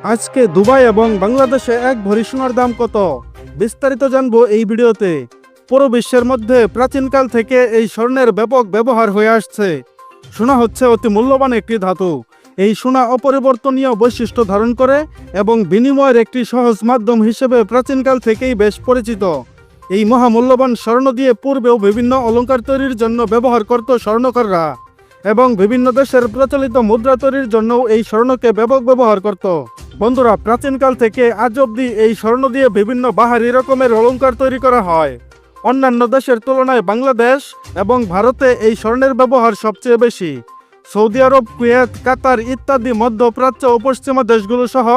আজকে দুবাই এবং বাংলাদেশে এক ভরি সোনার দাম কত বিস্তারিত জানবো এই ভিডিওতে। পুরো বিশ্বের মধ্যে প্রাচীনকাল থেকে এই স্বর্ণের ব্যাপক ব্যবহার হয়ে আসছে। সোনা হচ্ছে অতি মূল্যবান একটি ধাতু। এই সোনা অপরিবর্তনীয় বৈশিষ্ট্য ধারণ করে এবং বিনিময়ের একটি সহজ মাধ্যম হিসেবে প্রাচীনকাল থেকেই বেশ পরিচিত। এই মহামূল্যবান স্বর্ণ দিয়ে পূর্বেও বিভিন্ন অলংকার তৈরির জন্য ব্যবহার করত স্বর্ণকাররা এবং বিভিন্ন দেশের প্রচলিত মুদ্রা তৈরির জন্য এই স্বর্ণকে ব্যাপক ব্যবহার করত। বন্ধুরা, প্রাচীনকাল থেকে আজ অবধি এই স্বর্ণ দিয়ে বিভিন্ন বাহারি রকমের অলংকার তৈরি করা হয়। অন্যান্য দেশের তুলনায় বাংলাদেশ এবং ভারতে এই স্বর্ণের ব্যবহার সবচেয়ে বেশি। সৌদি আরব, কুয়েত, কাতার ইত্যাদি মধ্যপ্রাচ্য ও পশ্চিমা দেশগুলো সহ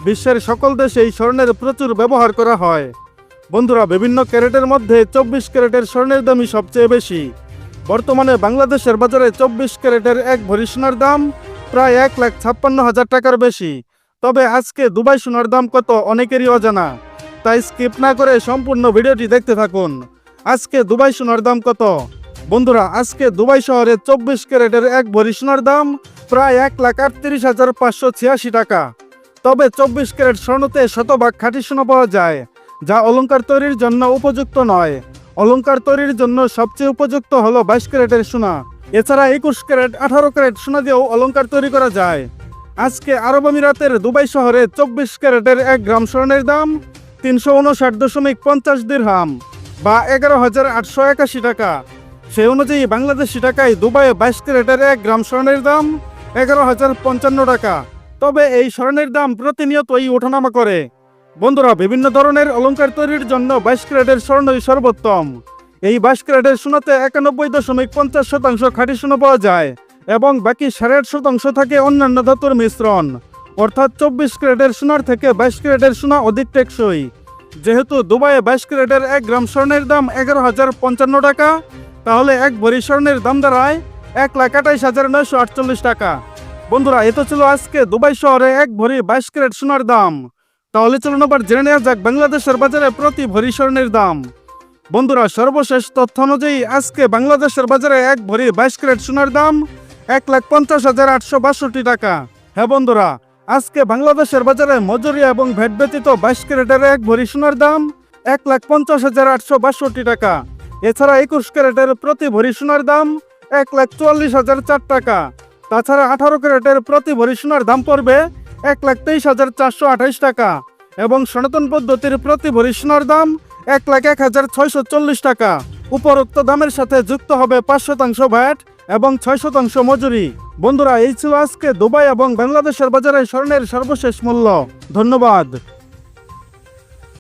বিশ্বের সকল দেশে এই স্বর্ণের প্রচুর ব্যবহার করা হয়। বন্ধুরা, বিভিন্ন ক্যারেটের মধ্যে 24 ক্যারেটের স্বর্ণের দামই সবচেয়ে বেশি। বর্তমানে বাংলাদেশের বাজারে 24 ক্যারেটের এক ভরি সোনার দাম প্রায় 1,56,000 টাকার বেশি। তবে আজকে দুবাই সোনার দাম কত অনেকেরই অজানা, তাই স্কিপ না করে সম্পূর্ণ ভিডিওটি দেখতে থাকুন। আজকে দুবাই সোনার দাম কত? বন্ধুরা, আজকে দুবাই শহরে 24 ক্যারেটের এক ভরি সোনার দাম প্রায় 1,38,586 টাকা। তবে 24 ক্যারেট স্বর্ণতে শতভাগ খাঁটি সোনা পাওয়া যায়, যা অলংকার তৈরির জন্য উপযুক্ত নয়। অলংকার তৈরির জন্য সবচেয়ে উপযুক্ত হলো 22 ক্যারেটের সোনা। এছাড়া 21 ক্যারেট, 18 ক্যারেট সোনা দিয়েও অলংকার তৈরি করা যায়। আজকে আরব আমিরাতের দুবাই শহরে 24 ক্যারেটের 1 গ্রাম স্বর্ণের দাম 359.50 দিরহাম বা 11,881 টাকা। সেই অনুযায়ী বাংলাদেশি টাকায় দুবাইয়ে 22 ক্যারেটের 1 গ্রাম স্বর্ণের দাম 11,055 টাকা। তবে এই স্বর্ণের দাম প্রতিনিয়তই ওঠানামা করে। বন্ধুরা, বিভিন্ন ধরনের অলংকার তৈরির জন্য 22 ক্যারেটের স্বর্ণই সর্বোত্তম। এই 22 ক্যারেটের সোনাতে 91.50% খাঁটি সোনা পাওয়া যায় এবং বাকি 8.5% থাকে অন্যান্য ধাতুর মিশ্রণ। অর্থাৎ 24 ক্যারেটের সোনার থেকে 22 ক্যারেটের সোনা অধিক টেকসই। যেহেতু দুবাইয়ে 22 ক্যারেটের 1 গ্রাম স্বর্ণের দাম 11,055 টাকা, তাহলে এক ভরি স্বর্ণের দাম দাঁড়ায় 1,28,948 টাকা। বন্ধুরা, এত ছিল আজকে দুবাই শহরে এক ভরি 22 ক্যারেট সোনার দাম। তাহলে চলুন আবার জেনে নেওয়া যাক বাংলাদেশের বাজারে প্রতি ভরি স্বর্ণের দাম। বন্ধুরা, সর্বশেষ তথ্য অনুযায়ী আজকে বাংলাদেশের বাজারে এক ভরি 22 ক্যারেট সোনার দাম 1,50,862 টাকা। হ্যাঁ বন্ধুরা, আজকে বাংলাদেশের বাজারে মজুরিয়া এবং ভ্যাট ব্যতীত 22 ক্যারেটের এক ভরি সোনার দাম 1,50,862 টাকা। এছাড়া 21 ক্যারেটের প্রতি ভরি সোনার দাম 1,44,004 টাকা। তাছাড়া 18 ক্যারেটের প্রতি ভরি সোনার দাম পড়বে 1,23,428 টাকা এবং সনাতন পদ্ধতির প্রতি ভরি সোনার দাম 1,01,640 টাকা। উপরোক্ত দামের সাথে যুক্ত হবে 5% ভ্যাট এবং 6% মজুরি। বন্ধুরা, এই ছিল আজকে দুবাই এবং বাংলাদেশের বাজারে স্বর্ণের সর্বশেষ মূল্য। ধন্যবাদ।